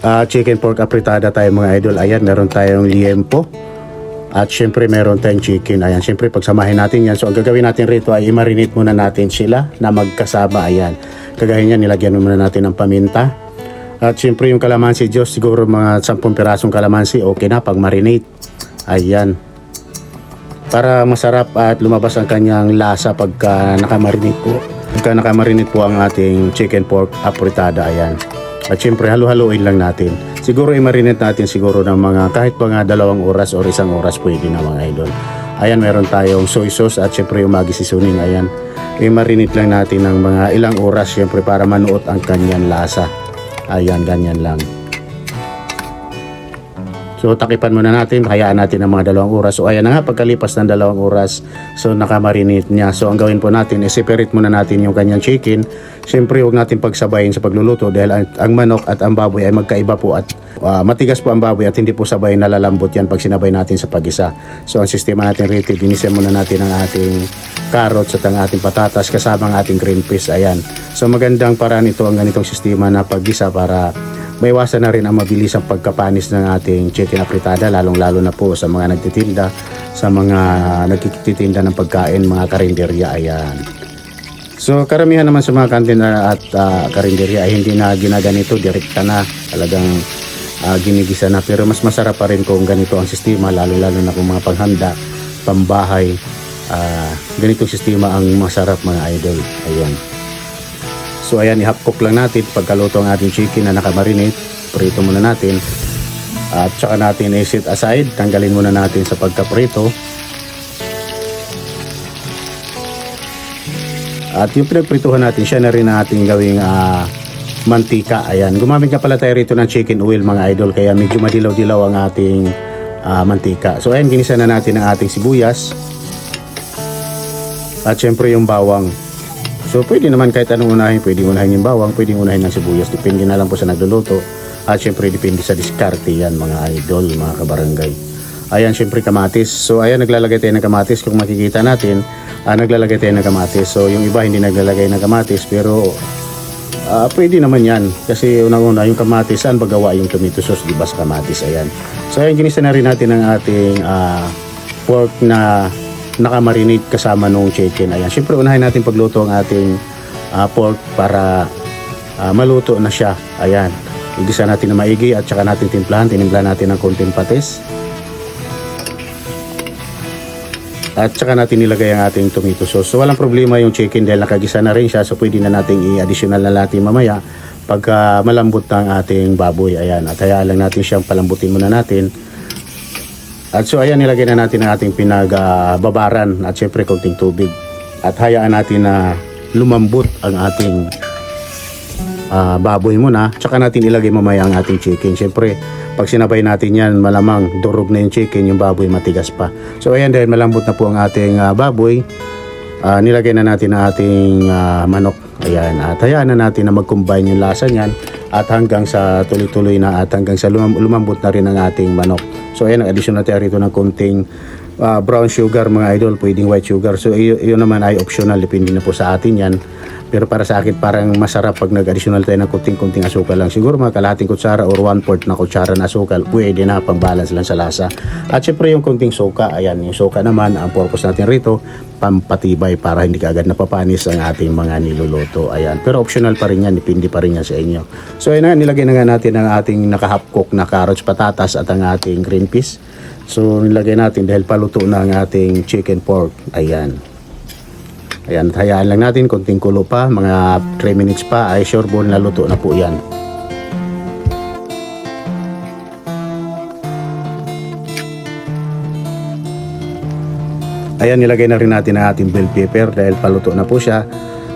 chicken pork apritada tayo mga idol. Ayan, meron tayong liempo. At syempre meron tayong chicken. Ayan, syempre pagsamahin natin yan. So ang gagawin natin rito ay i-marinate muna natin sila na magkasama. Ayan, kagaya niyan, nilagyan muna natin ng paminta. At syempre yung kalamansi, Diyos, siguro mga 10 pirasong kalamansi, okay na pag marinate. Ayan, para masarap at lumabas ang kanyang lasa pagka nakamarinate po. Pagka nakamarinate po ang ating chicken pork apritada. Ayan. At syempre halu-haluin lang natin. Siguro i-marinate natin siguro ng mga kahit mga 2 oras o 1 oras pwede na mga idol. Ayan, meron tayong soy sauce at syempre yung Maggi seasoning. Ayan, i-marinate lang natin ng mga ilang oras syempre para manuot ang kanyang lasa. Ayan, ganyan lang. So takipan muna natin, hayaan natin ng mga 2 oras. So ayan na nga, pagkalipas ng 2 oras, so nakamarinate niya. So ang gawin po natin, separate muna natin yung kanyang chicken. Siyempre huwag natin pagsabayin sa pagluluto dahil ang manok at ang baboy ay magkaiba po at matigas po ang baboy at hindi po sabay nalalambot yan pag sinabay natin sa pag-isa. So ang sistema natin rito, dinisa muna natin ang ating carrots at ang ating patatas kasama ang ating green peas. Ayan. So magandang paraan ito ang ganitong sistema na pag-isa para maiwasan na rin ang mabilisang pagkapanis ng ating chicken apritada, lalong-lalo na po sa mga nagtitinda, sa mga nagtitinda ng pagkain, mga karinderya. Ayan. So karamihan naman sa mga kantina at karinderya ay hindi na ginaganito, direkta na, talagang ginigisa na. Pero mas masarap pa rin kung ganito ang sistema, lalo-lalo na kung mga panghanda, pambahay. Ganitong sistema ang masarap mga idol. Ayan. So ayan, i-half cook lang natin pagkaluto ang ating chicken na nakamarinate. Prito muna natin. At saka natin i-set aside. Tanggalin muna natin sa pagkaprito. At yung pinagprituhan natin, siya na rin ang ating gawing mantika. Ayan, gumamit nga pala tayo rito ng chicken oil mga idol. Kaya medyo madilaw-dilaw ang ating mantika. So ayan, ginisa na natin ang ating sibuyas. At syempre yung bawang. So pwede naman kahit anong unahin, pwedeng unahin yung bawang, pwedeng unahin ng sibuyas, depende na lang po sa nagluluto. At syempre depende sa diskarte yan mga idol, mga kabarangay. Ayan, syempre kamatis. So ayan, naglalagay tayo ng kamatis. Kung makikita natin, naglalagay tayo ng kamatis. So yung iba hindi naglalagay ng kamatis, pero pwede naman yan. Kasi unang-una yung kamatis, saan ba gawa yung tomato sauce, diba sa kamatis? Ayan. So ayan, ginisa na rin natin ang ating pork na nakamarinate kasama nung chicken. Ayan, syempre unahin natin pagluto ang ating pork para maluto na siya. Ayan, igisa natin na maigi at saka natin timplahan. Tinimplan natin ng konting patis at saka natin nilagay ang ating tomato sauce. So walang problema yung chicken dahil nakagisa na rin siya. So pwede na natin i-additional na natin mamaya pagka malambot ng ating baboy. Ayan, at hayaan lang natin siyang palambutin muna natin. At so ayan, nilagay na natin ang ating pinagbabaran at syempre konting tubig. At hayaan natin na lumambot ang ating baboy muna. Tsaka natin ilagay mamaya ang ating chicken. Syempre, pag sinabay natin yan, malamang durog na yung chicken, yung baboy matigas pa. So ayan, dahil malambot na po ang ating baboy, nilagay na natin ang ating manok. Ayan, at hayaan na natin na mag-combine yung lasa niyan at hanggang sa tuloy-tuloy na at hanggang sa lumambot na rin ang ating manok. So ayan, addition na tayo rito ng konting brown sugar mga idol, pwedeng white sugar. So yun naman ay optional, depende na po sa atin yan. Pero para sa akin parang masarap pag nag-additional tayo ng konting asukal lang. Siguro mga kalahating kutsara or 1/4 na kutsara na asukal, pwede na, pang balance lang sa lasa. At syempre yung konting suka, ayan, yung suka naman, ang purpose natin rito, pampatibay para hindi kaagad napapanis ang ating mga niluluto. Ayan, pero optional pa rin yan, depende pa rin yan sa inyo. So ayan na, nilagay na nga natin ang ating naka-half cook na carrots, patatas at ang ating green peas. So nilagay natin dahil paluto na ang ating chicken pork. Ayan. Ayan, hayaan lang natin, konting kulo pa, mga 3 minutes pa, ay sure ball na luto na po yan. Ayan, nilagay na rin natin ang ating bell pepper dahil paluto na po siya.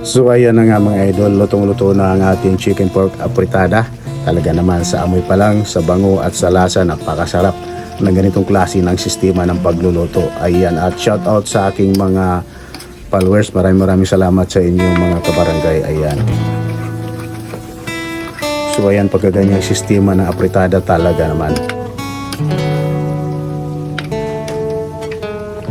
So ayan na nga mga idol, lutong-luto na ang ating chicken pork apritada. Talaga naman sa amoy pa lang, sa bango at sa lasa, napakasarap ng ganitong klase ng sistema ng pagluluto. Ayan, at shout out sa aking mga followers, maraming salamat sa inyong mga kabarangay. Ayan. So ayan, pagkaganyang sistema ng apritada talaga naman.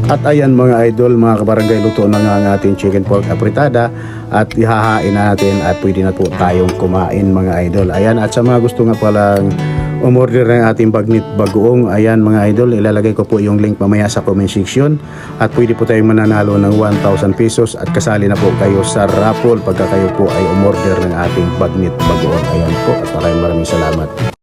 At ayan mga idol, mga kabarangay, luto na nga ang ating chicken pork apritada at ihahain na natin at pwede na po tayong kumain mga idol. Ayan, at sa mga gusto nga palang umorder ng ating bagnit bagoong, ayan mga idol, ilalagay ko po yung link mamaya sa comment section at pwede po tayong mananalo ng 1,000 pesos at kasali na po kayo sa raffle pagka kayo po ay umorder ng ating bagnit bagoong. Ayan po, at maraming salamat.